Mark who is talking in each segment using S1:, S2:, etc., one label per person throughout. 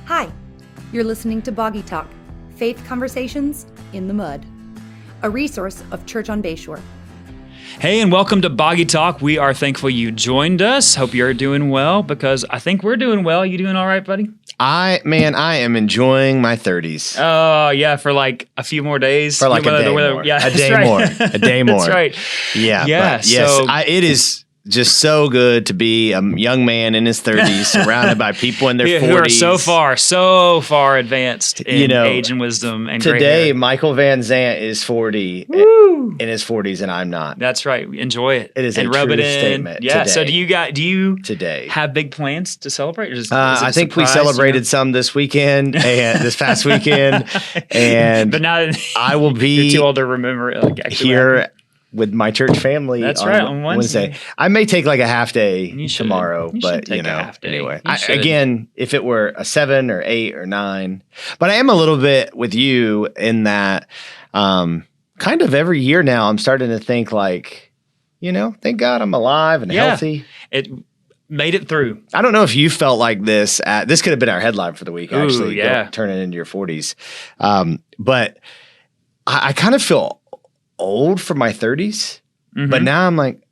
S1: Hi, you're listening to Boggy Talk, Faith Conversations in the Mud, a resource of Church on Bayshore.
S2: Hey, and welcome to Boggy Talk. We are thankful you joined us. Hope you're doing well, because I think we're doing well. You doing all right, buddy?
S3: I am enjoying my 30s.
S2: Oh, yeah, for like a few more days.
S3: For like a day more.
S2: Yeah,
S3: a day more. A day more.
S2: That's right.
S3: Yeah.
S2: Yeah.
S3: Yes,
S2: So,
S3: it is just so good to be a young man in his 30s surrounded by people in their 40s.
S2: who are so far advanced in age and wisdom and gray
S3: today,
S2: hair.
S3: Michael Van Zant is 40 in his 40s, and I'm not.
S2: That's right. Enjoy it.
S3: It is
S2: and
S3: a
S2: rub
S3: true
S2: it in.
S3: statement.
S2: Yeah.
S3: Today.
S2: So do you
S3: today
S2: have big plans to celebrate? Or is it
S3: I think we
S2: surprise,
S3: celebrated some this weekend and this past weekend, and
S2: but now
S3: I will be
S2: you're too old to remember actually
S3: here with my church family.
S2: That's right, on Wednesday.
S3: I may take like a half day tomorrow,
S2: you
S3: but
S2: take a half day.
S3: anyway. Again, if it were a 7 or 8 or 9, but I am a little bit with you in that kind of every year now I'm starting to think like, thank God I'm alive and healthy.
S2: It made it through.
S3: I don't know if you felt like this. This could have been our headline for the week, actually.
S2: Yeah.
S3: Turning into your 40s. But I kind of feel old for my 30s, but now I'm like,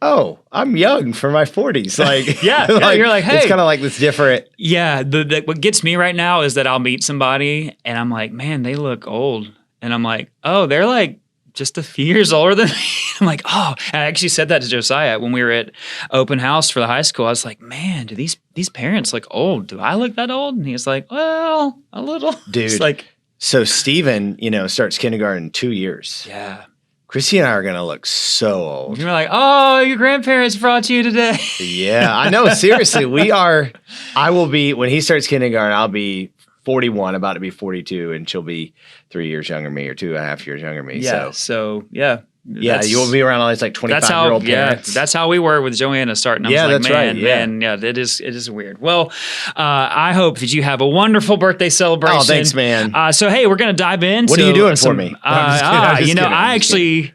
S3: oh, I'm young for my 40s. Like,
S2: you're like, hey,
S3: it's kind of like this different.
S2: Yeah, what gets me right now is that I'll meet somebody and I'm like, man, they look old, and I'm like, oh, they're like just a few years older than me. I'm like, oh, and I actually said that to Josiah when we were at open house for the high school. I was like, man, do these parents look old? Do I look that old? And he was like, well, a little.
S3: Dude.
S2: It's like,
S3: so Steven, starts kindergarten in 2 years.
S2: yeah.
S3: Chrissy and I are going to look so old.
S2: You're like, oh, your grandparents brought you today.
S3: Yeah, I know. Seriously, I will be, when he starts kindergarten, I'll be 41, about to be 42, and she'll be 3 years younger than me or 2.5 years younger than me.
S2: Yeah. So yeah.
S3: Yeah, you will be around all these like 25-year-old parents.
S2: Yeah, that's how we were with Joanna starting. I was like, man, it is weird. Well, I hope that you have a wonderful birthday celebration.
S3: Oh, thanks, man.
S2: So, hey, we're going to dive in.
S3: What are you doing for me?
S2: I actually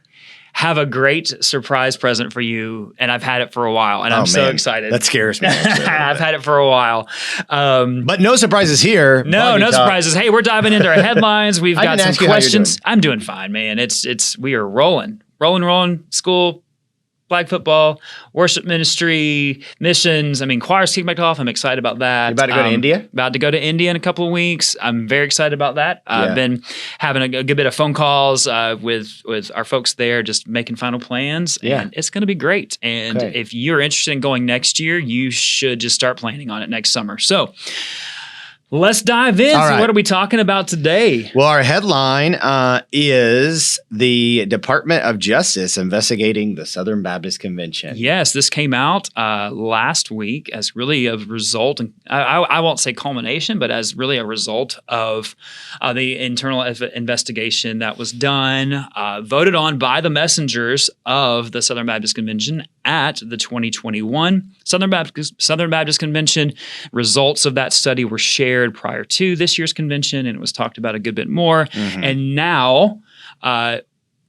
S2: have a great surprise present for you, and I've had it for a while, and I'm so excited.
S3: That scares me.
S2: I've had it for a while.
S3: But no surprises here.
S2: No surprises. Hey, we're diving into our headlines. We've got some questions. I'm doing fine, man. We are rolling. School, flag football, worship ministry, missions. I mean, choir's kicking back off. I'm excited about that.
S3: You about to go to India?
S2: About to go to India in a couple of weeks. I'm very excited about that. I've been having a good bit of phone calls with our folks there, just making final plans. And it's going to be great. And if you're interested in going next year, you should just start planning on it next summer. So let's dive in.
S3: All right.
S2: So what are we talking about today?
S3: Well, our headline is the Department of Justice investigating the Southern Baptist Convention.
S2: Yes, this came out last week as really a result, and I won't say culmination, but as really a result of the internal investigation that was done, voted on by the messengers of the Southern Baptist Convention at the 2021 Southern Baptist Convention. Results of that study were shared prior to this year's convention, and it was talked about a good bit more. Mm-hmm. And now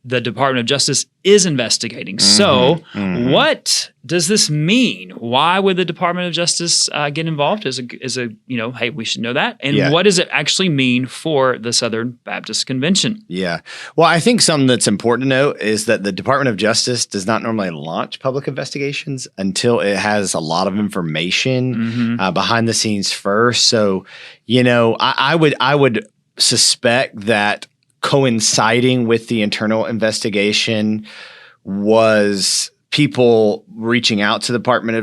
S2: the Department of Justice is investigating. Mm-hmm. So what does this mean? Why would the Department of Justice get involved as a hey, we should know that. And what does it actually mean for the Southern Baptist Convention? Yeah.
S3: Well, I think something that's important to note is that the Department of Justice does not normally launch public investigations until it has a lot of information behind the scenes first. So, I would suspect that coinciding with the internal investigation was people reaching out to the Department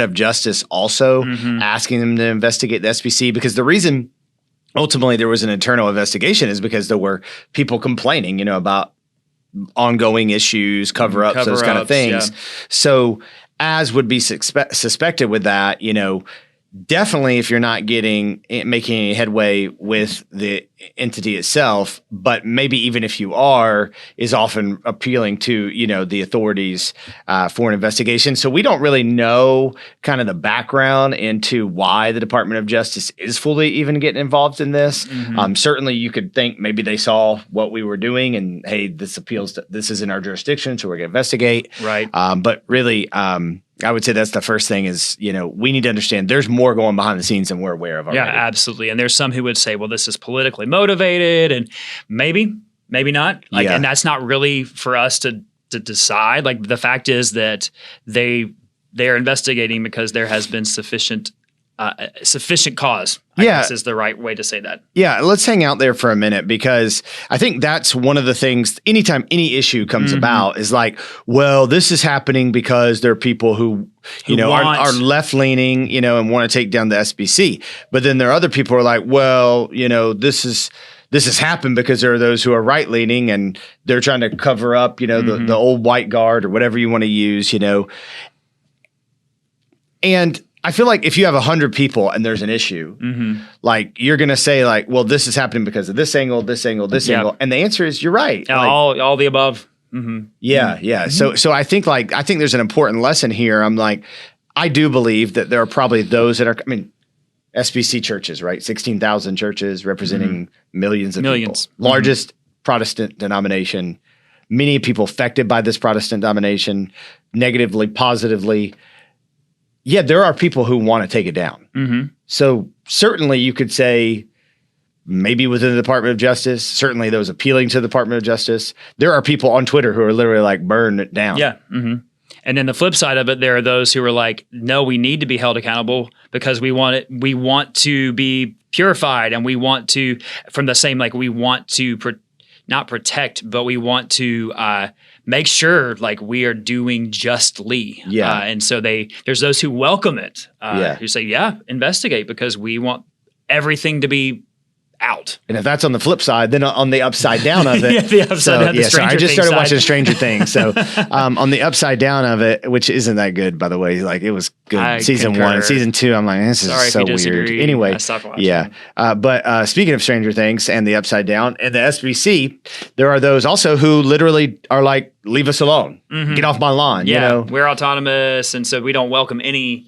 S3: of Justice also asking them to investigate the SBC, because the reason ultimately there was an internal investigation is because there were people complaining, about ongoing issues, cover-ups, those kind of things. Yeah. So as would be suspected with that, definitely if you're not making any headway with the entity itself, but maybe even if you are, is often appealing to, the authorities for an investigation. So we don't really know kind of the background into why the Department of Justice is fully even getting involved in this. Certainly you could think maybe they saw what we were doing and, hey, this is in our jurisdiction, so we're going to investigate.
S2: Right.
S3: But really, I would say that's the first thing is, we need to understand there's more going behind the scenes than we're aware of already.
S2: Yeah, absolutely. And there's some who would say, well, this is politically motivated, and maybe not. And that's not really for us to decide. Like, the fact is that they are investigating because there has been sufficient cause. I guess is the right way to say that.
S3: Yeah, let's hang out there for a minute, because I think that's one of the things, anytime any issue comes about, is like, well, this is happening because there are people who are left-leaning, and want to take down the SBC. But then there are other people who are like, well, this has happened because there are those who are right-leaning and they're trying to cover up, the old white guard or whatever you want to use, And I feel like if you have 100 people and there's an issue, like, you're going to say, like, well, this is happening because of this angle, this angle, this angle. And the answer is, you're right. Like,
S2: all the above.
S3: Yeah. So I think there's an important lesson here. I'm like, I do believe that there are probably those that are, SBC churches, right? 16,000 churches representing millions of people. Largest Protestant denomination. Many people affected by this Protestant denomination, negatively, positively. Yeah, there are people who want to take it down. So certainly you could say, maybe within the Department of Justice, certainly those appealing to the Department of Justice, there are people on Twitter who are literally like, burn it down.
S2: Yeah. And then the flip side of it, there are those who are like, no, we need to be held accountable because we want to be purified, and we want to, from the same, like, we want to not protect, but we want to make sure, like, we are doing justly. And so there's those who welcome it, who say, investigate, because we want everything to be out.
S3: And if that's on the flip side, then on the upside down of it.
S2: The upside down.
S3: So I just started watching Stranger Things. So on the upside down of it, which isn't that good, by the way, like, it was good season 1. Season 2, I'm like, this is so weird. Anyway,
S2: I stopped watching.
S3: But speaking of Stranger Things and the upside down and the SBC, there are those also who literally are like, leave us alone. Get off my lawn.
S2: We're autonomous, and so we don't welcome any.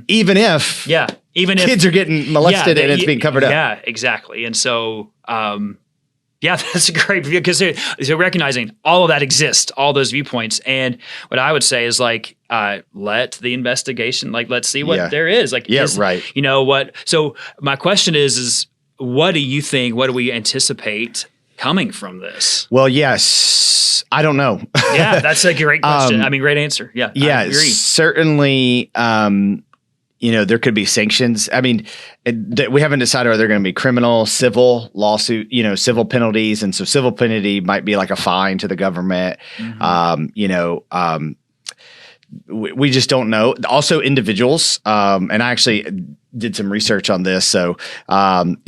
S3: Even if kids are getting molested and it's being covered up.
S2: Yeah, exactly. And so, that's a great view, because they're recognizing all of that exists, all those viewpoints. And what I would say is, like, let the investigation, like, let's see what there is. Like,
S3: right.
S2: You know what? So my question is what do you think? What do we anticipate coming from this?
S3: Well, yes, I don't know.
S2: Yeah, that's a great question. Great answer. Yeah, I agree.
S3: Certainly. There could be sanctions. We haven't decided are there going to be criminal, civil lawsuit, civil penalties. And so civil penalty might be like a fine to the government. We just don't know. Also individuals, and I actually did some research on this. So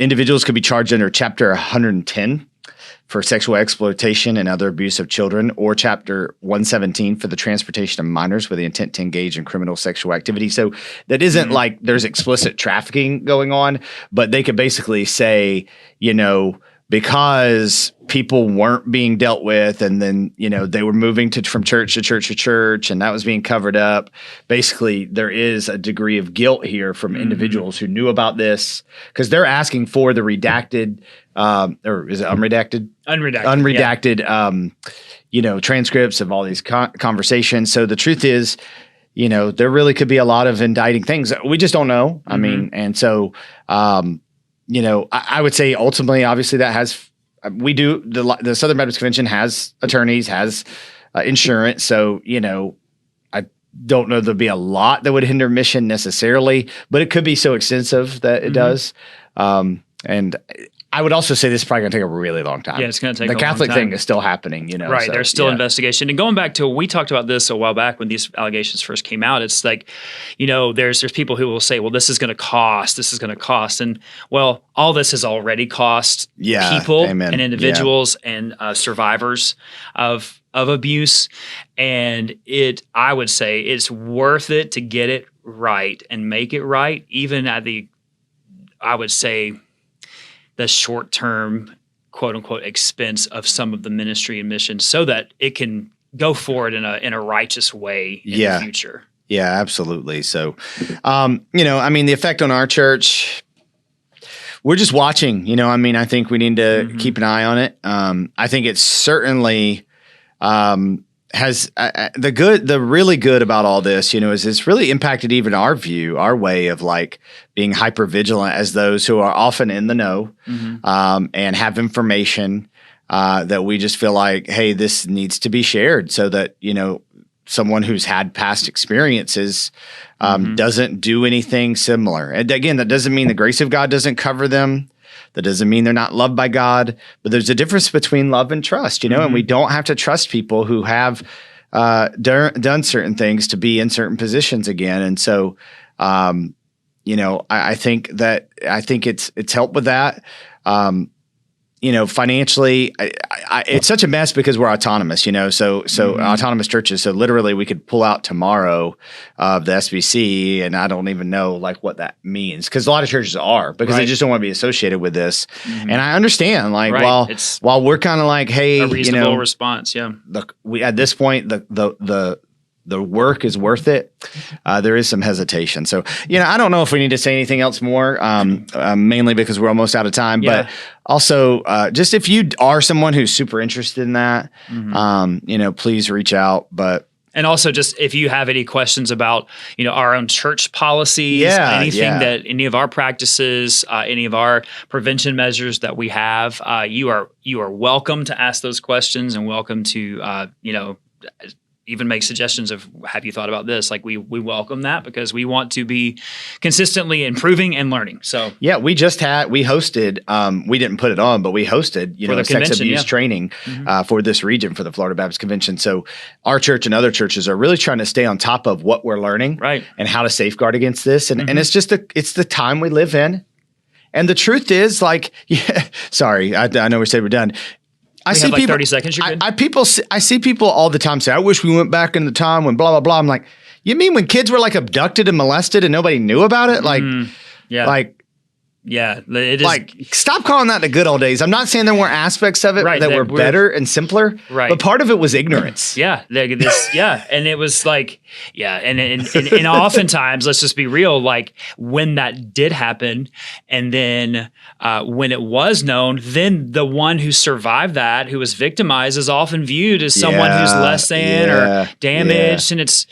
S3: individuals could be charged under Chapter 110 for sexual exploitation and other abuse of children, or Chapter 117 for the transportation of minors with the intent to engage in criminal sexual activity. So that isn't like there's explicit trafficking going on, but they could basically say, because people weren't being dealt with, and then, they were moving from church to church to church, and that was being covered up. Basically, there is a degree of guilt here from individuals who knew about this, because they're asking for the redacted, or is it unredacted? Unredacted, transcripts of all these conversations. So the truth is, there really could be a lot of indicting things. We just don't know. And so, I would say ultimately, obviously, that has the Southern Baptist Convention has attorneys, has insurance. So, I don't know there'll be a lot that would hinder mission necessarily, but it could be so extensive that it does. And I would also say this is probably going to take a really long time.
S2: Yeah, it's going to take
S3: the
S2: a long
S3: Catholic
S2: time.
S3: thing is still happening,
S2: Right,
S3: so,
S2: there's still investigation. And going back to, we talked about this a while back when these allegations first came out. It's like, there's people who will say, well, this is going to cost. And, well, all this has already cost people and individuals and survivors of abuse. And I would say it's worth it to get it right and make it right, even at I would say, the short-term, quote unquote, expense of some of the ministry and mission so that it can go forward in a righteous way in the future.
S3: Yeah, absolutely. So, the effect on our church, we're just watching, I think we need to keep an eye on it. I think it's certainly, has the really good about all this, is it's really impacted even our way of like being hyper vigilant as those who are often in the know, and have information, that we just feel like, hey, this needs to be shared so that, someone who's had past experiences, doesn't do anything similar. And again, that doesn't mean the grace of God doesn't cover them. That doesn't mean they're not loved by God, but there's a difference between love and trust, and we don't have to trust people who have done certain things to be in certain positions again. And so, I think it's helped with that. Financially, it's such a mess because we're autonomous, so autonomous churches. So literally we could pull out tomorrow of the SBC, and I don't even know like what that means, because a lot of churches are, because they just don't want to be associated with this. And I understand, like, while we're kind of like, hey,
S2: a reasonable response. Yeah.
S3: Look, we, at this point, the work is worth it. There is some hesitation. So, I don't know if we need to say anything else more, mainly because we're almost out of time, but also, just if you are someone who's super interested in that, please reach out.
S2: And also, just if you have any questions about, our own church policies, anything that any of our practices, any of our prevention measures that we have, you are welcome to ask those questions and welcome to, even make suggestions of, have you thought about this? Like we welcome that, because we want to be consistently improving and learning. So
S3: yeah, we hosted, we didn't put it on, but we hosted, sex abuse training for this region for the Florida Baptist Convention. So our church and other churches are really trying to stay on top of what we're learning, and how to safeguard against this. And it's just it's the time we live in. And the truth is, like, sorry, I know we said we're done. I see
S2: have like
S3: people,
S2: 30 seconds. You're good.
S3: I see people all the time say, I wish we went back in the time when blah, blah, blah. I'm like, you mean when kids were like abducted and molested and nobody knew about it? It is. Like, stop calling that the good old days. I'm not saying there weren't aspects of it that were better and simpler, but part of it was ignorance.
S2: And it was like, and oftentimes, let's just be real, like when that did happen, and then when it was known, then the one who survived that, who was victimized, is often viewed as someone who's less than or damaged, and it's,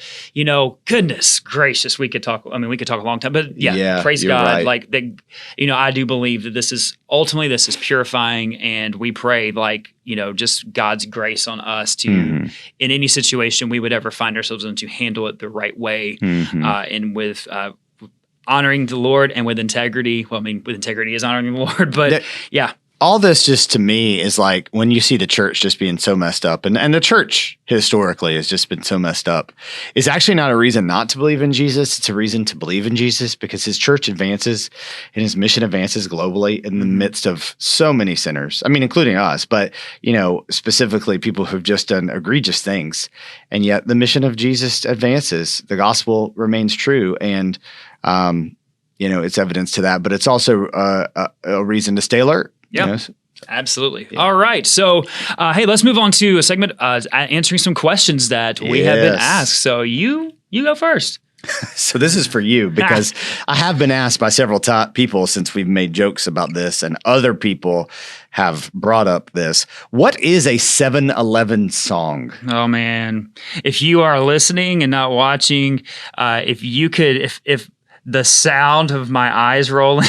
S2: goodness gracious, we could talk a long time, but praise God, right. Like the. I do believe that this is purifying, and we pray just God's grace on us to, in any situation we would ever find ourselves in, to handle it the right way, and with honoring the Lord and with integrity. Well, with integrity is honoring the Lord, but
S3: all this just to me is like when you see the church just being so messed up, and the church historically has just been so messed up, is actually not a reason not to believe in Jesus. It's a reason to believe in Jesus, because his church advances and his mission advances globally in the midst of so many sinners. I mean, including us, but specifically people who've just done egregious things. And yet the mission of Jesus advances. The gospel remains true. And, it's evidence to that, but it's also a reason to stay alert.
S2: Yeah, absolutely. Yeah. All right. So, hey, let's move on to a segment answering some questions that we have been asked. So you go first.
S3: So this is for you, because I have been asked by several people since we've made jokes about this, and other people have brought up this. What is a 7-Eleven song?
S2: Oh, man. If you are listening and not watching, if you could, if the sound of my eyes rolling.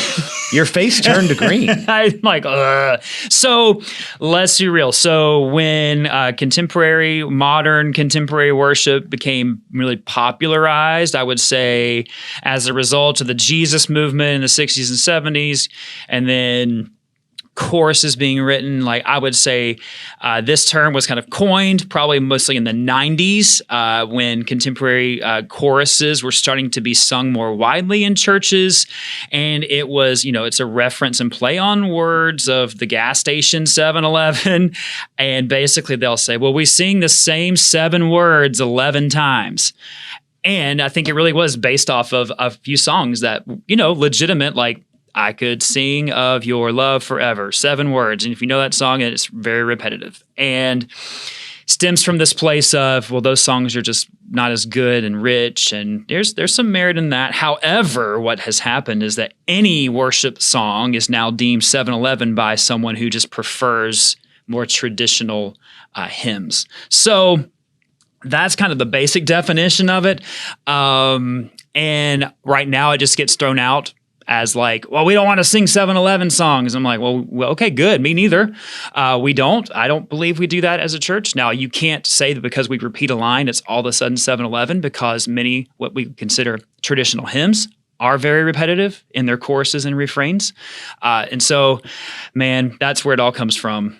S3: Your face turned green.
S2: I'm like, ugh. So let's be real. So when modern contemporary worship became really popularized, I would say as a result of the Jesus movement in the 60s and 70s, and then choruses being written, like I would say this term was kind of coined probably mostly in the 90s when contemporary choruses were starting to be sung more widely in churches. And it was, it's a reference and play on words of the gas station 7-Eleven. And basically they'll say, well, we sing the same 7 words 11 times. And I think it really was based off of a few songs that, legitimate, like, I could sing of your love forever, 7 words. And if you know that song, it's very repetitive. And stems from this place of, well, those songs are just not as good and rich, and there's some merit in that. However, what has happened is that any worship song is now deemed 7-Eleven by someone who just prefers more traditional hymns. So that's kind of the basic definition of it. And right now it just gets thrown out as like, well, we don't want to sing 7-Eleven songs. I'm like, well, okay, good. Me neither. We don't. I don't believe we do that as a church. Now, you can't say that because we repeat a line, it's all of a sudden 7-Eleven, because many what we consider traditional hymns are very repetitive in their choruses and refrains. And so, man, that's where it all comes from.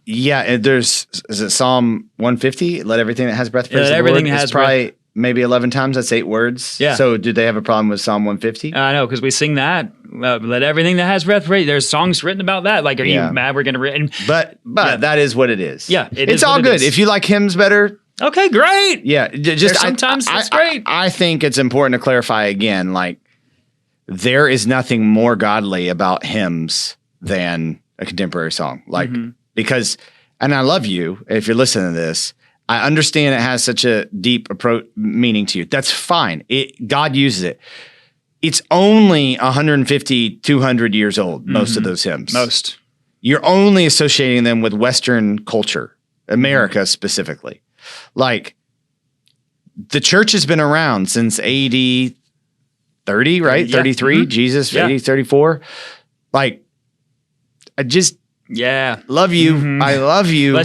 S3: Yeah, is it Psalm 150? Let everything that has breath praise the Lord.
S2: Everything that has breath.
S3: Maybe 11 times. That's 8 words.
S2: Yeah.
S3: So do they have a problem with Psalm 150?
S2: I know, because we sing that. Let everything that has breath praise. There's songs written about that. Like, are you mad we're going to read?
S3: But that is what it is.
S2: Yeah,
S3: it's all good. If you like hymns better,
S2: okay, great.
S3: Yeah, just
S2: sometimes it's great.
S3: I think it's important to clarify again. Like, there is nothing more godly about hymns than a contemporary song. Like, because, and I love you if you're listening to this. I understand it has such a deep meaning to you. That's fine. God uses it. It's only 150, 200 years old, most of those hymns.
S2: Most.
S3: You're only associating them with Western culture, America specifically. Like, the church has been around since AD 30, right? 33, Jesus, AD 34. Like, I just...
S2: Yeah.
S3: Love you. I love you.
S2: I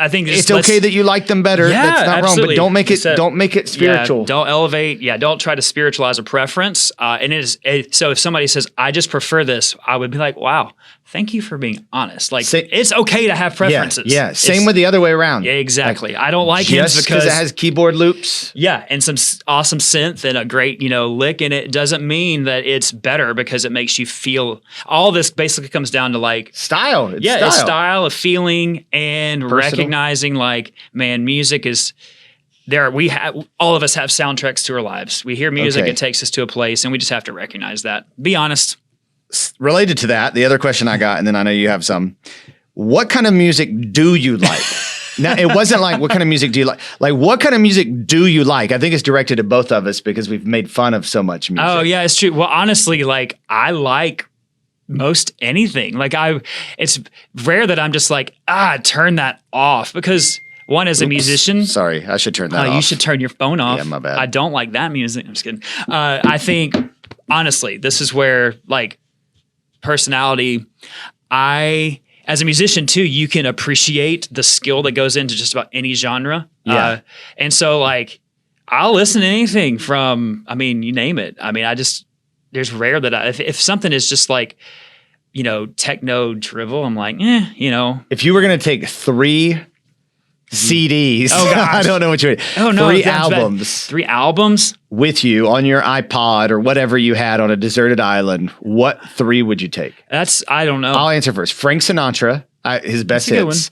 S2: think
S3: it's okay that you like them better.
S2: Yeah,
S3: that's not
S2: absolutely.
S3: wrong, but don't make it spiritual.
S2: Yeah, don't elevate. Yeah, don't try to spiritualize a preference. So if somebody says, I just prefer this, I would be like, wow, thank you for being honest. Like, it's okay to have preferences.
S3: Yeah. Same with the other way around.
S2: Yeah, exactly. Like, I don't like
S3: hymns
S2: because
S3: it has keyboard loops.
S2: Yeah, and some awesome synth and a great, lick, and it doesn't mean that it's better because it makes you feel. All this basically comes down to like
S3: style.
S2: It's style, of feeling, and recognizing like, man, music is there. All of us have soundtracks to our lives. We hear music, it takes us to a place, and we just have to recognize that. Be honest.
S3: Related to that, the other question I got, and then I know you have some. What kind of music do you like? Now, it wasn't like, what kind of music do you like? Like, what kind of music do you like? I think it's directed to both of us because we've made fun of so much music.
S2: Oh, yeah, it's true. Well, honestly, like, I like most anything. Like, it's rare that I'm just like, turn that off, because one, as a musician.
S3: Sorry, I should turn that off.
S2: You should turn your phone off.
S3: Yeah, my bad.
S2: I don't like that music. I'm just kidding. I think, honestly, this is where, like, personality, as a musician too, you can appreciate the skill that goes into just about any genre.
S3: Yeah.
S2: And so, like, I'll listen to anything from, you name it. There's rare that if something is just like, techno drivel, I'm like,
S3: If you were going to take 3 CDs, I don't know what you would.
S2: Oh, no.
S3: 3 albums.
S2: 3 albums?
S3: With you on your iPod or whatever you had on a deserted island, what 3 would you take?
S2: I don't know.
S3: I'll answer first. Frank Sinatra, his best hits.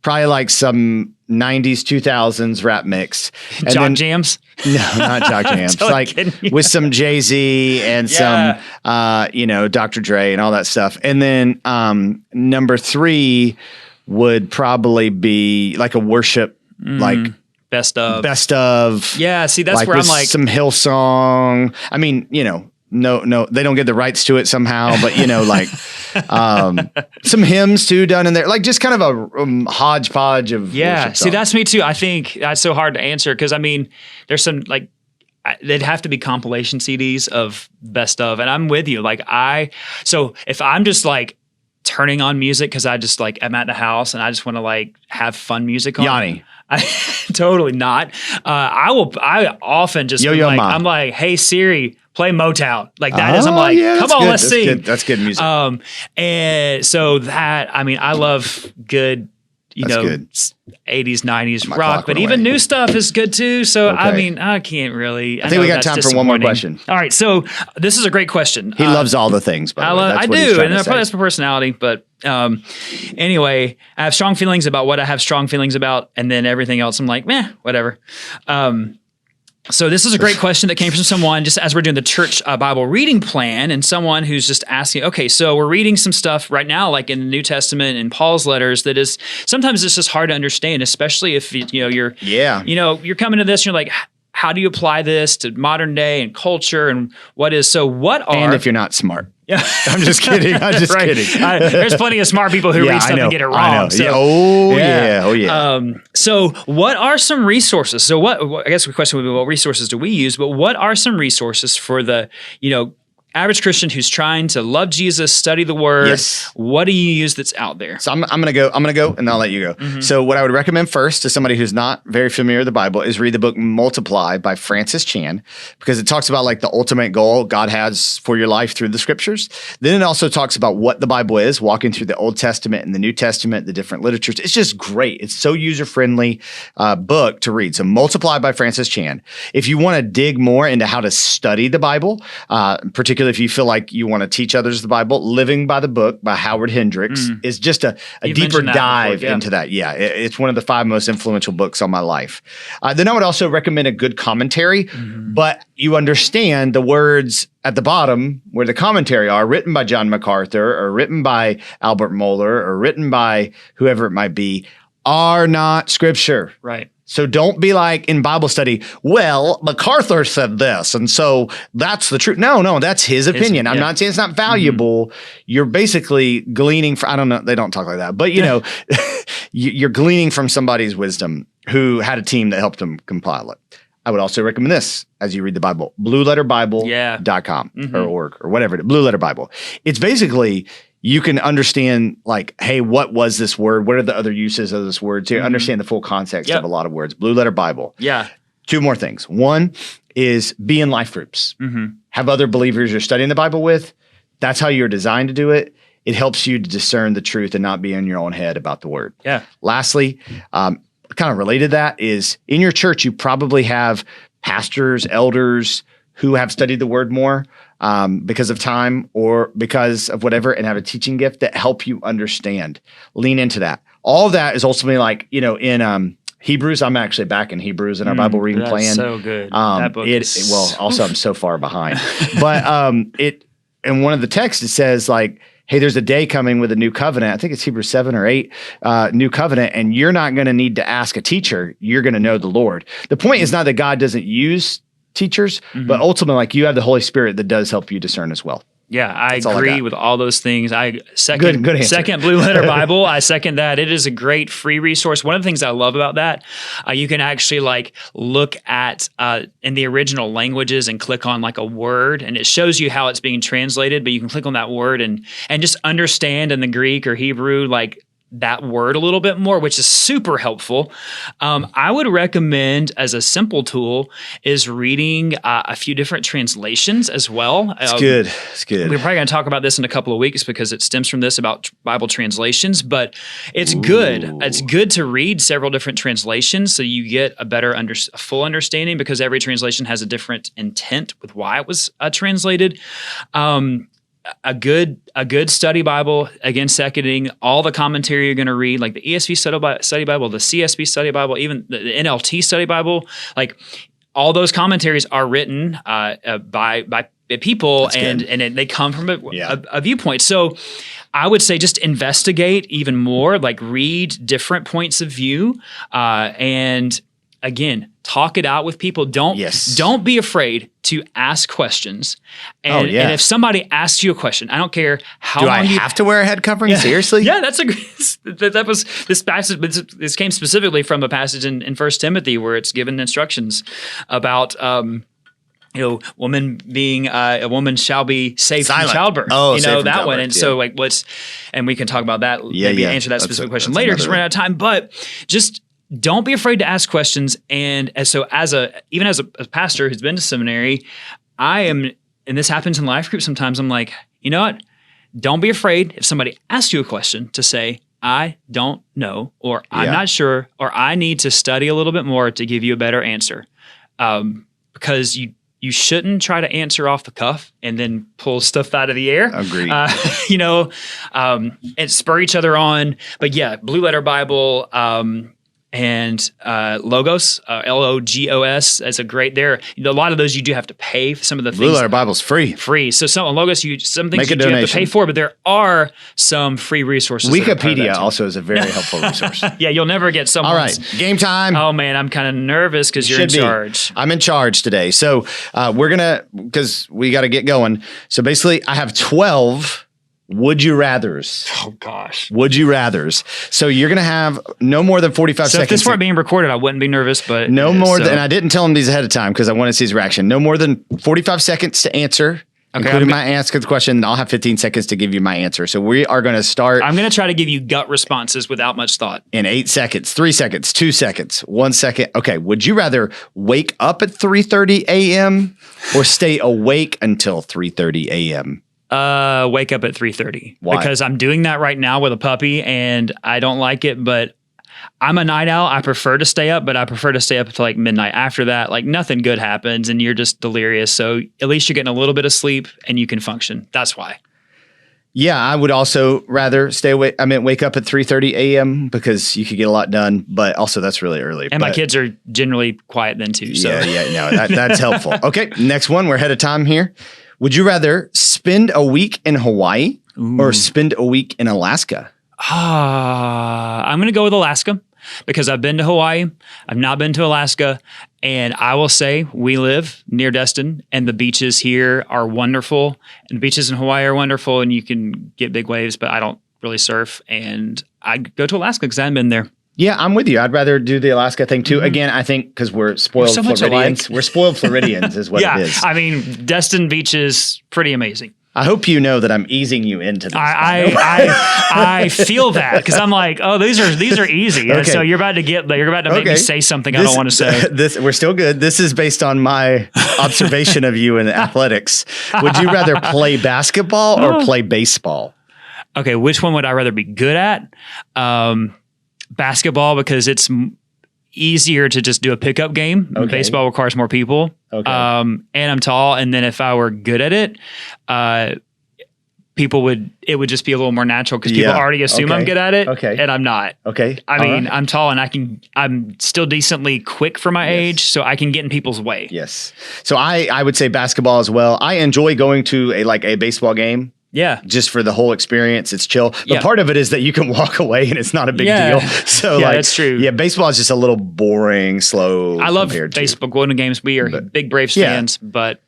S3: Probably like some 90s, 2000s rap mix.
S2: Jock Jams?
S3: No, not Jock Jams. Like with some Jay-Z and some, Dr. Dre and all that stuff. And then number 3 would probably be like a worship, like
S2: best of. Yeah, see, that's
S3: like
S2: where I'm like
S3: some Hillsong. No, they don't get the rights to it somehow, but like some hymns too done in there, like just kind of a hodgepodge of worship
S2: See, that's me too. I think that's so hard to answer because there's some like they'd have to be compilation CDs of best of, and I'm with you. So if I'm just like turning on music because I just like I'm at the house and I just want to like have fun music on.
S3: Yanni.
S2: Totally not. I often just I'm like, hey Siri, play Motown. Like that is, I'm like, come on, let's sing.
S3: That's good music.
S2: And so that, I love good,
S3: good.
S2: 80s, 90s rock, but even new stuff is good too. So, I can't really.
S3: I think we got time for one more question.
S2: All right. So this is a great question.
S3: He loves all the things, by the way.
S2: I do. And probably that's my personality. But anyway, I have strong feelings about what I have strong feelings about. And then everything else, I'm like, meh, whatever. So this is a great question that came from someone just as we're doing the church Bible reading plan, and someone who's just asking, okay, so we're reading some stuff right now, like in the New Testament and Paul's letters, that is sometimes it's just hard to understand, especially if you're coming to this and you're like, how do you apply this to modern day and culture and what is, so what are...
S3: And if you're not smart.
S2: Yeah,
S3: I'm just kidding. I'm just kidding.
S2: There's plenty of smart people who read stuff and get it wrong. So, so what are some resources? So I guess the question would be, what resources do we use? But what are some resources for the, average Christian who's trying to love Jesus, study the Word?
S3: Yes.
S2: What do you use that's out there?
S3: So I'm gonna go, and I'll let you go. Mm-hmm. So what I would recommend first to somebody who's not very familiar with the Bible is read the book Multiply by Francis Chan, because it talks about like the ultimate goal God has for your life through the Scriptures. Then it also talks about what the Bible is, walking through the Old Testament and the New Testament, the different literatures. It's just great. It's so user-friendly book to read. So Multiply by Francis Chan. If you want to dig more into how to study the Bible, particularly if you feel like you want to teach others the Bible, Living by the Book by Howard Hendricks is just a deeper dive into that. Yeah, it's one of the 5 most influential books on my life. Then I would also recommend a good commentary, but you understand the words at the bottom where the commentary are written by John MacArthur or written by Albert Mohler or written by whoever it might be are not Scripture.
S2: Right.
S3: So don't be like in Bible study, well, MacArthur said this, and so that's the truth. No, that's his opinion. I'm not saying it's not valuable. You're basically gleaning from, I don't know, they don't talk like that, but you're gleaning from somebody's wisdom who had a team that helped them compile it. I would also recommend this as you read the Bible, blueletterbible.com or org or whatever, Blue Letter Bible. It's basically, you can understand like, hey, what was this word? What are the other uses of this word? So you understand the full context of a lot of words. Blue Letter Bible.
S2: Yeah.
S3: 2 more things. One is be in life groups. Have other believers you're studying the Bible with. That's how you're designed to do it. It helps you to discern the truth and not be in your own head about the word. Yeah. Lastly, kind of related to that is in your church, you probably have pastors, elders who have studied the word more because of time or because of whatever, and have a teaching gift that help you understand. Lean into that. All of that is ultimately like, in Hebrews. I'm actually back in Hebrews in our Bible reading plan.
S2: So good. That book is...
S3: Well, also I'm so far behind. But in one of the texts, it says like, hey, there's a day coming with a new covenant. I think it's Hebrews 7 or 8, new covenant, and you're not going to need to ask a teacher. You're going to know the Lord. The point is not that God doesn't use teachers, but ultimately, like, you have the Holy Spirit that does help you discern as well.
S2: Yeah, I agree with all those things. Second Blue Letter Bible. I second that. It is a great free resource. One of the things I love about that, you can actually like look at in the original languages and click on like a word, and it shows you how it's being translated. But you can click on that word and just understand in the Greek or Hebrew like that word a little bit more, which is super helpful. I would recommend as a simple tool is reading a few different translations as well.
S3: It's good.
S2: We're probably going to talk about this in a couple of weeks because it stems from this about Bible translations, but it's good. It's good to read several different translations so you get a full understanding, because every translation has a different intent with why it was translated. A good study Bible, again, seconding all the commentary you're going to read, like the ESV study Bible, the CSB study Bible, even the NLT study Bible, like all those commentaries are written by people, and they come from a viewpoint. So I would say just investigate even more, like read different points of view, and again, talk it out with people. Don't be afraid to ask questions. And, and if somebody asks you a question, I don't care how long
S3: I have to wear a head covering? Seriously?
S2: Yeah, that's that was this passage. This came specifically from a passage in 1 Timothy where it's given instructions about woman being a woman shall be safe from childbirth. That one. And so like and we can talk about that. Maybe answer that specific question later because we're running out of time. But just don't be afraid to ask questions. And so even as a pastor who's been to seminary, I am, and this happens in life groups sometimes, I'm like, you know what? Don't be afraid if somebody asks you a question to say, I don't know, or I'm not sure, or I need to study a little bit more to give you a better answer. Because you shouldn't try to answer off the cuff and then pull stuff out of the air.
S3: Agreed.
S2: And spur each other on. But yeah, Blue Letter Bible, and Logos, Logos. That's a great. There, a lot of those you do have to pay for some of the things.
S3: Blue Letter Bible's free.
S2: Free. So some Logos, some things
S3: Make a
S2: you do have to
S3: donation.
S2: pay for, but there are some free resources. that are part of
S3: Wikipedia
S2: that too.
S3: also is a very helpful resource.
S2: Yeah, you'll never get someone.
S3: All right, game time.
S2: Oh man, I'm kind of nervous because you're in
S3: Should be.
S2: charge.
S3: I'm in charge today. So we're going to, because we got to get going. So basically, I have 12 would you rathers.
S2: Oh gosh.
S3: Would you rathers. So you're going to have no more than 45
S2: So
S3: seconds.
S2: if this weren't being recorded, I wouldn't be nervous, but
S3: no
S2: it is,
S3: more
S2: so.
S3: than, and I didn't tell him these ahead of time because I wanted to see his reaction. No more than 45 seconds to answer.
S2: Okay,
S3: Including my answer to the question. I'll have 15 seconds to give you my answer. So we are going to start
S2: I'm going to try to give you gut responses without much thought.
S3: in 8 seconds, 3 seconds, 2 seconds, 1 second. Okay. Would you rather wake up at 3:30 a.m. or stay awake until 3:30 a.m.?
S2: Wake up at 3:30
S3: Why?
S2: because I'm doing that right now with a puppy and I don't like it, but I'm a night owl. I prefer to stay up, but I prefer to stay up until like midnight. After that, like nothing good happens and you're just delirious. So at least you're getting a little bit of sleep and you can function. That's why.
S3: Yeah, I would also rather stay awake. Wake up at 3:30 a.m. because you could get a lot done, but also that's really early.
S2: And my kids are generally quiet then too. So
S3: That's helpful. Okay, next one. We're ahead of time here. Would you rather spend a week in Hawaii or spend a week in Alaska?
S2: I'm going to go with Alaska because I've been to Hawaii. I've not been to Alaska. And I will say we live near Destin and the beaches here are wonderful. And the beaches in Hawaii are wonderful and you can get big waves, but I don't really surf. And I'd go to Alaska because I haven't been there.
S3: Yeah, I'm with you. I'd rather do the Alaska thing too. Again, I think because we're spoiled
S2: so much
S3: Floridians.
S2: alike.
S3: We're spoiled Floridians is what it is.
S2: I mean, Destin Beach is pretty amazing.
S3: I hope you know that I'm easing you into this.
S2: I feel that because I'm like, oh, these are easy. And
S3: Okay.
S2: so you're about to make me say something I don't want to say.
S3: We're still good. This is based on my observation of you in athletics. Would you rather play basketball or play baseball?
S2: Okay, which one would I rather be good at? Basketball because it's easier to just do a pickup game.
S3: Okay.
S2: Baseball requires more people.
S3: Okay.
S2: And I'm tall. And then if I were good at it, it would just be a little more natural because people already assume I'm good at it.
S3: Okay.
S2: And I'm not.
S3: Okay.
S2: I mean, I'm tall and I'm still decently quick for my age, so I can get in people's way.
S3: Yes. So I would say basketball as well. I enjoy going to a baseball game.
S2: Yeah.
S3: Just for the whole experience, it's chill. But
S2: Yeah.
S3: part of it is that you can walk away and it's not a big deal. So
S2: Yeah, that's true.
S3: Yeah, baseball is just a little boring, slow.
S2: I love
S3: compared to-
S2: baseball going to games. We are big Braves
S3: Yeah.
S2: fans, but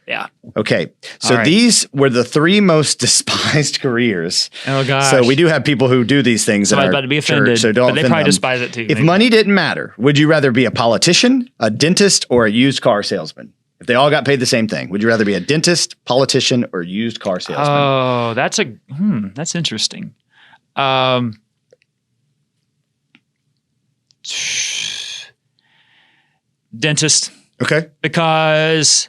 S2: yeah.
S3: Okay. So
S2: All right.
S3: these were the 3 most despised careers.
S2: Oh gosh.
S3: So we do have people who do these things.
S2: Somebody's
S3: at our
S2: about to be
S3: church,
S2: offended,
S3: so don't
S2: but they
S3: offend
S2: probably
S3: them.
S2: despise it too.
S3: If
S2: maybe.
S3: money didn't matter, would you rather be a politician, a dentist, or a used car salesman? If they all got paid the same thing, would you rather be a dentist, politician, or used car salesman?
S2: Oh, that's interesting. Dentist,
S3: Okay.
S2: because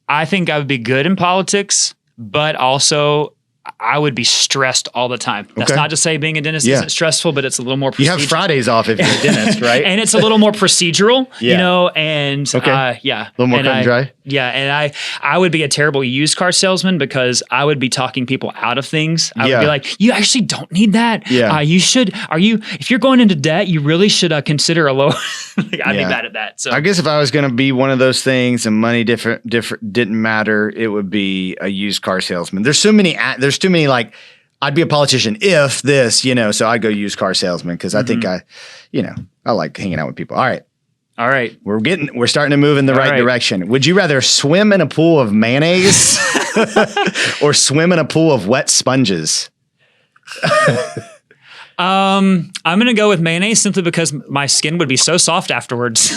S2: I think I would be good in politics, but also I would be stressed all the time. That's
S3: Okay.
S2: not to say being a dentist
S3: Yeah.
S2: isn't stressful, but it's a little more
S3: You have
S2: procedural.
S3: Fridays off if you're a dentist, right?
S2: And it's a little more procedural,
S3: Yeah.
S2: and
S3: Okay.
S2: yeah.
S3: A little more
S2: And
S3: cut and dry?
S2: Yeah, and I would be a terrible used car salesman because I would be talking people out of things. I
S3: Yeah.
S2: would be like, you actually don't need that.
S3: Yeah.
S2: If you're going into debt, you really should consider a low. I'd be
S3: Yeah.
S2: bad at that. So
S3: I guess if I was going to be one of those things and money different didn't matter, it would be a used car salesman. There's too many I'd be a politician if this, so I'd go used car salesman because I think I like hanging out with people. All right.
S2: all right.
S3: We're starting to move in the right
S2: right.
S3: direction. Would you rather swim in a pool of mayonnaise or swim in a pool of wet sponges?
S2: I'm gonna go with mayonnaise simply because my skin would be so soft afterwards.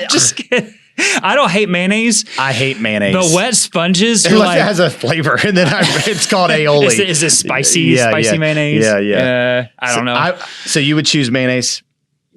S2: Just kidding. I don't hate mayonnaise.
S3: I hate mayonnaise.
S2: The wet sponges.
S3: Unless it has a flavor, and then it's called aioli.
S2: Is it spicy mayonnaise?
S3: Yeah.
S2: I don't know.
S3: So you would choose mayonnaise?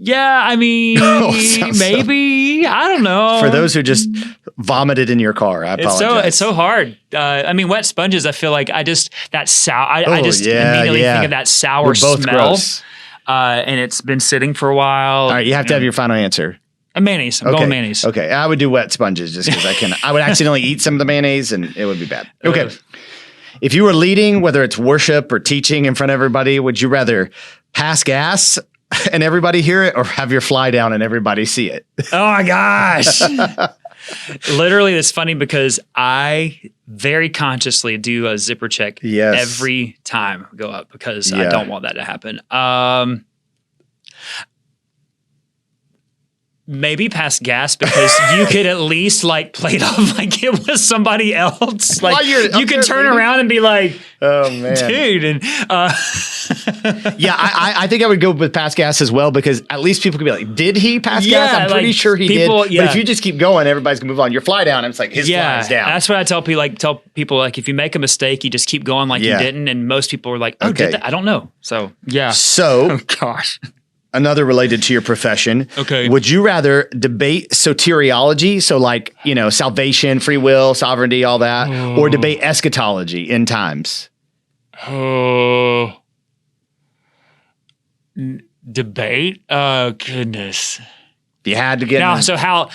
S2: Yeah, I mean,
S3: sounds
S2: maybe. I don't know.
S3: For those who just vomited in your car, I apologize.
S2: It's so hard. I mean, wet sponges. I feel like I just immediately think of that sour
S3: We're both
S2: smell.
S3: gross.
S2: And it's been sitting for a while.
S3: All right, you have to have your final answer.
S2: Mayonnaise. I'm going mayonnaise.
S3: Okay, I would do wet sponges just because I would accidentally eat some of the mayonnaise and it would be bad. Okay. If you were leading, whether it's worship or teaching in front of everybody, would you rather pass gas and everybody hear it, or have your fly down and everybody see it?
S2: Oh my gosh. Literally, it's funny because I very consciously do a zipper check every time I go up because I don't want that to happen. Maybe pass gas because you could at least like play it off like it was somebody else. Like you could turn around and be like,
S3: "Oh man,
S2: dude!" And
S3: yeah, I think I would go with pass gas as well because at least people could be like, "Did he pass gas?" I'm pretty sure he did. But if you just keep going, everybody's gonna move on. Your fly down, and it's like his fly's down.
S2: That's what I tell people. Tell people if you make a mistake, you just keep going like you didn't. And most people are like, "Oh, did that? I don't know." So
S3: So
S2: oh gosh.
S3: Another related to your profession.
S2: Okay.
S3: Would you rather debate soteriology, so like, salvation, free will, sovereignty, all that, or debate eschatology, end times?
S2: Oh. Debate? Oh, goodness.
S3: If you had to get
S2: now, so how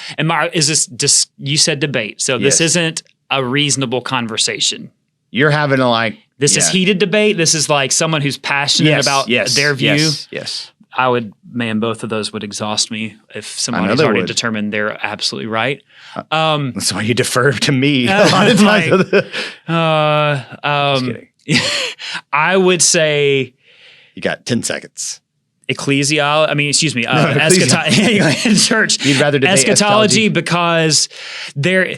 S2: is this just, you said debate, so this isn't a reasonable conversation.
S3: You're having a
S2: this is heated debate. This is like someone who's passionate about their view.
S3: Yes.
S2: I would, both of those would exhaust me if somebody's already determined they're absolutely right.
S3: That's why you defer to me.
S2: Just kidding. I would say
S3: you got 10 seconds.
S2: Eschatology. Church.
S3: You'd rather debate
S2: eschatology because there.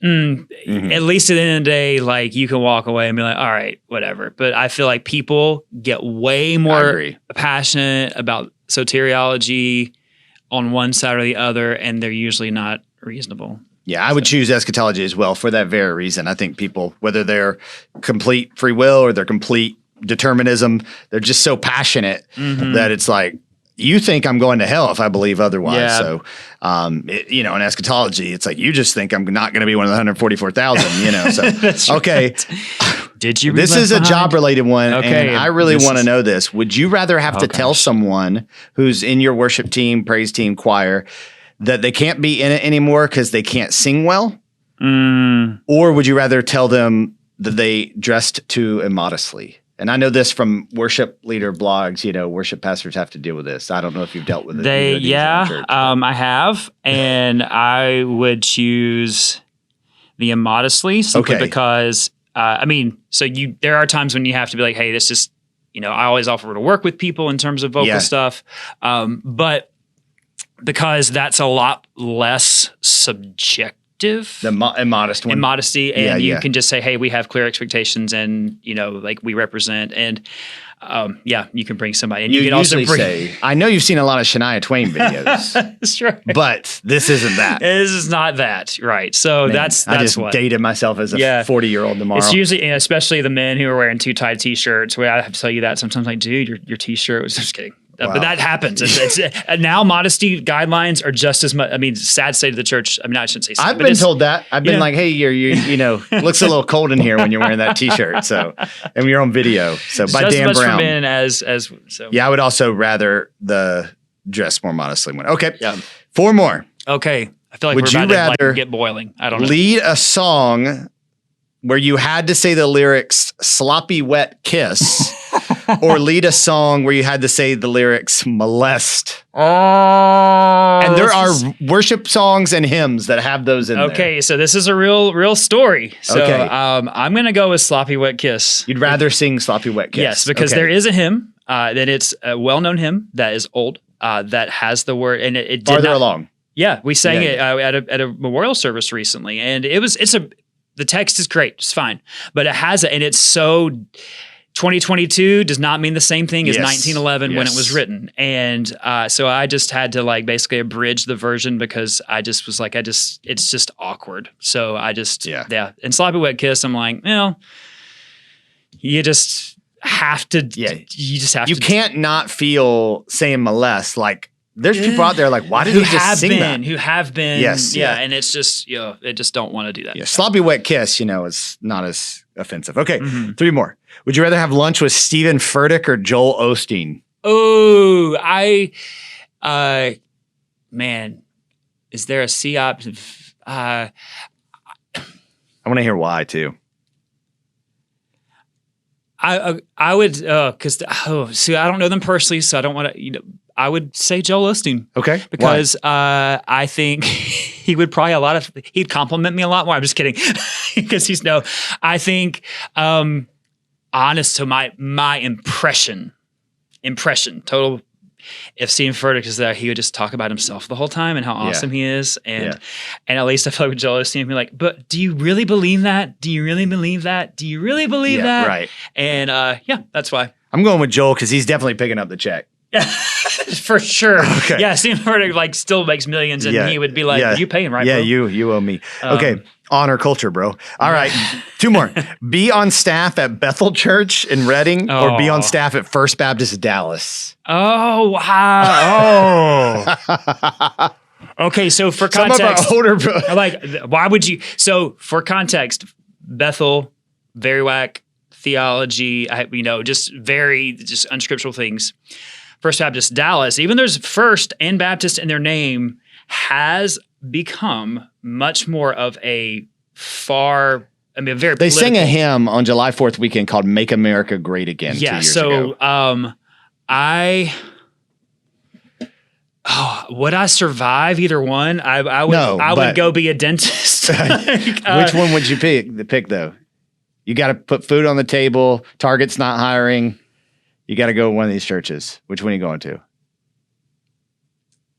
S2: At least at the end of the day, like you can walk away and be like, all right, whatever. But I feel like people get way more passionate about soteriology on one side or the other, and they're usually not reasonable.
S3: Yeah, I would choose eschatology as well for that very reason. I think people, whether they're complete free will or they're complete determinism, they're just so passionate that it's like, you think I'm going to hell if I believe otherwise. Yeah. So, in eschatology, it's like, you just think I'm not going to be one of the 144,000, so.
S2: That's
S3: okay.
S2: Right. Did you?
S3: This is a job related one. Okay. And I really want to know this. Would you rather have to tell someone who's in your worship team, praise team, choir, that they can't be in it anymore because they can't sing well? Or would you rather tell them that they dressed too immodestly? And I know this from worship leader blogs, worship pastors have to deal with this. I don't know if you've dealt with it.
S2: I have. And I would choose the immodestly simply because, there are times when you have to be like, hey, this just, I always offer to work with people in terms of vocal stuff. But because that's a lot less subjective.
S3: The immodest one.
S2: Immodesty. And you can just say, hey, we have clear expectations and, we represent. And, you can bring somebody. And you can also
S3: say, I know you've seen a lot of Shania Twain videos.
S2: That's right.
S3: But this isn't that.
S2: This is not that. Right. So that's
S3: I just dated myself as a 40-year-old tomorrow.
S2: It's usually, especially the men who are wearing too tight T-shirts, where I have to tell you that sometimes, like, dude, your T-shirt was just kidding. Wow. But that happens. It's now modesty guidelines are just as much. Sad to say to the church. I shouldn't say.
S3: I've been told that. I've been like, hey, you looks a little cold in here when you're wearing that T-shirt. So, and you're on video. So by
S2: just
S3: Dan
S2: as much
S3: Brown.
S2: For men as so.
S3: Yeah, I would also rather the dress more modestly one. Okay. Yeah. 4 more.
S2: Okay. I feel like we're about to get boiling. I don't know.
S3: Lead a song where you had to say the lyrics "sloppy wet kiss." Or lead a song where you had to say the lyrics "molest." And there are worship songs and hymns that have those in there.
S2: Okay, so this is a real story. So I'm going to go with "Sloppy Wet Kiss."
S3: You'd rather sing "Sloppy Wet Kiss"?
S2: Yes, because there is a hymn that it's a well-known hymn that is old that has the word, and it did
S3: farther along.
S2: Yeah, we sang it at a memorial service recently, and the text is great, it's fine, but it has it, and it's so. 2022 does not mean the same thing as 1911 when it was written. And so I just had to basically abridge the version because I just was like, it's just awkward. So I just, And "Sloppy Wet Kiss," I'm like, you just have to, you
S3: can't not feel saying molest. Like, there's people out there like, why did you just sing that?
S2: Who have been. Yes. Yeah. And it's just, they just don't want to do that.
S3: Yeah. "Sloppy Wet Kiss," is not as offensive. Okay. 3 more. Would you rather have lunch with Stephen Furtick or Joel Osteen?
S2: Oh, man, is there a C option?
S3: I want to hear why too.
S2: I would, because I don't know them personally, so I don't want to, I would say Joel Osteen.
S3: Okay.
S2: Because I think he would probably he'd compliment me a lot more. I'm just kidding. Because I think, honest to my impression, total, if seeing Furtick is there, he would just talk about himself the whole time and how awesome he is. And at least I feel like with Joel Osteen, he'd be like, but do you really believe that? Do you really believe that? Do you really believe that?
S3: Right.
S2: And that's why.
S3: I'm going with Joel because he's definitely picking up the check.
S2: For sure.
S3: Okay.
S2: Yeah, Stephen Furtick still makes millions, and he would be like, "You paying, right?
S3: Yeah,
S2: bro?
S3: you owe me." Okay, honor culture, bro. All right, 2 more. Be on staff at Bethel Church in Reading, or be on staff at First Baptist Dallas.
S2: Oh wow! Oh. Okay, so for context,
S3: some of our older
S2: why would you? So for context, Bethel, very whack theology. Just unscriptural things. First Baptist Dallas, even there's First and Baptist in their name, has become much more of a very
S3: They
S2: political.
S3: sang a hymn on July 4th weekend called "Make America Great Again." 2 years ago.
S2: Would I survive either one? I would go be a dentist.
S3: Which one would you pick though? You got to put food on the table. Target's not hiring. You got to go to one of these churches. Which one are you going to?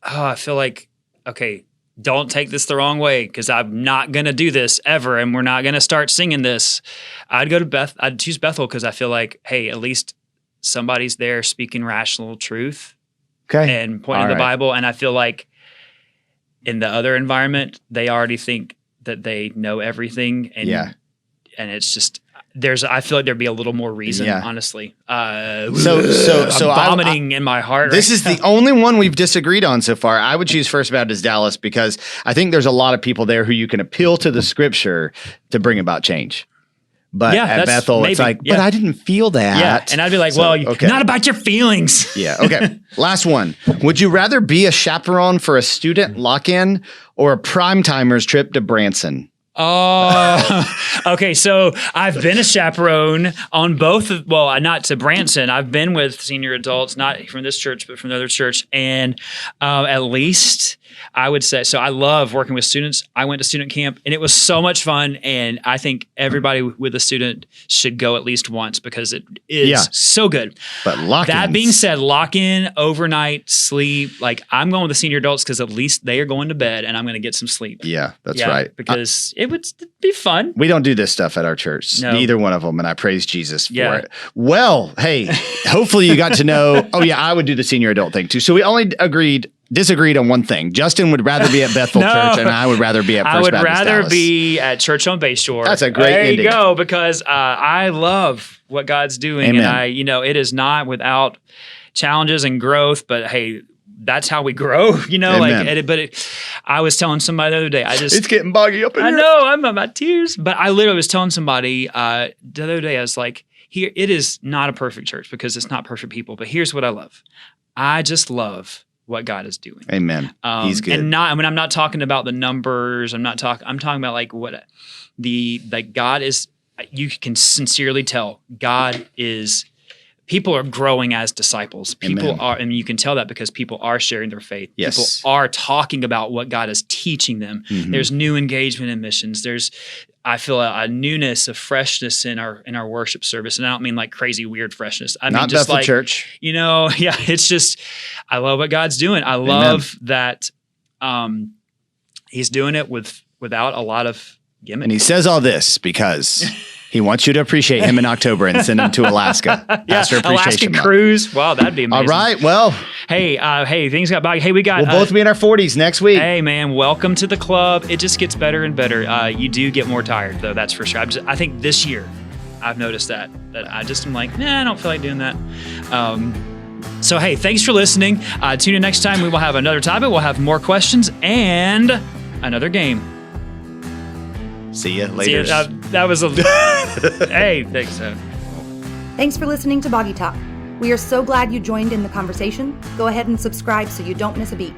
S2: Oh, I feel like, okay, don't take this the wrong way because I'm not going to do this ever and we're not going to start singing this. I'd choose Bethel because I feel like, hey, at least somebody's there speaking rational truth and pointing the Bible. And I feel like in the other environment, they already think that they know everything. And it's just... I feel like there'd be a little more reason, honestly. I'm vomiting in my heart.
S3: This is the only one we've disagreed on so far. I would choose First Baptist Dallas because I think there's a lot of people there who you can appeal to the scripture to bring about change. But at Bethel, it's like, but I didn't feel that.
S2: Yeah, and I'd be like, not about your feelings.
S3: Yeah, okay. Last one. Would you rather be a chaperone for a student lock-in or a prime timers trip to Branson?
S2: Oh, okay. So I've been a chaperone on both. Not to Branson. I've been with senior adults, not from this church, but from another church. And at least I would say, so I love working with students. I went to student camp and it was so much fun. And I think everybody with a student should go at least once because it is so good.
S3: But lock-ins.
S2: That being said, lock-in, overnight, sleep. I'm going with the senior adults because at least they are going to bed and I'm going to get some sleep.
S3: Yeah, that's right.
S2: Because it would be fun.
S3: We don't do this stuff at our church.
S2: No.
S3: Neither one of them. And I praise Jesus for it. Well, hey, hopefully you got to know. Oh yeah, I would do the senior adult thing too. So we only disagreed on one thing. Justin would rather be at Bethel Church and I would rather be at First Baptist
S2: Dallas. I would rather
S3: Dallas.
S2: be at Church on Bayshore.
S3: That's a great ending.
S2: There you go, because I love what God's doing.
S3: Amen.
S2: And it is not without challenges and growth, but hey, that's how we grow,
S3: Amen.
S2: I was telling somebody the other day,
S3: it's getting boggy up in here.
S2: I know, I'm about tears, but I literally was telling somebody the other day, I was like, here, it is not a perfect church because it's not perfect people, but here's what I love. I just love what God is doing.
S3: Amen. He's good.
S2: And I'm not talking about the numbers. I'm talking about God is, you can sincerely tell God is, people are growing as disciples. People are, and you can tell that because people are sharing their faith.
S3: Yes.
S2: People are talking about what God is teaching them.
S3: Mm-hmm.
S2: There's new engagement in missions. I feel a newness, a freshness in our worship service. And I don't mean like crazy, weird freshness. I mean just
S3: Bethel Church.
S2: It's just, I love what God's doing. I love that he's doing it without a lot of gimmick.
S3: And he says all this because he wants you to appreciate him in October and send him to Alaska. Pastor Appreciation Month.
S2: Cruise. Wow, that'd be amazing.
S3: All right. Well,
S2: hey, things got boggy. Hey, we'll
S3: both be in our 40s next week.
S2: Hey, man, welcome to the club. It just gets better and better. You do get more tired, though. That's for sure. I think this year I've noticed that I just am like, I don't feel like doing that. So, hey, thanks for listening. Tune in next time. We will have another topic. We'll have more questions and another game.
S3: See you later.
S2: That was a... Hey, thanks.
S1: Thanks for listening to Boggy Talk. We are so glad you joined in the conversation. Go ahead and subscribe so you don't miss a beat.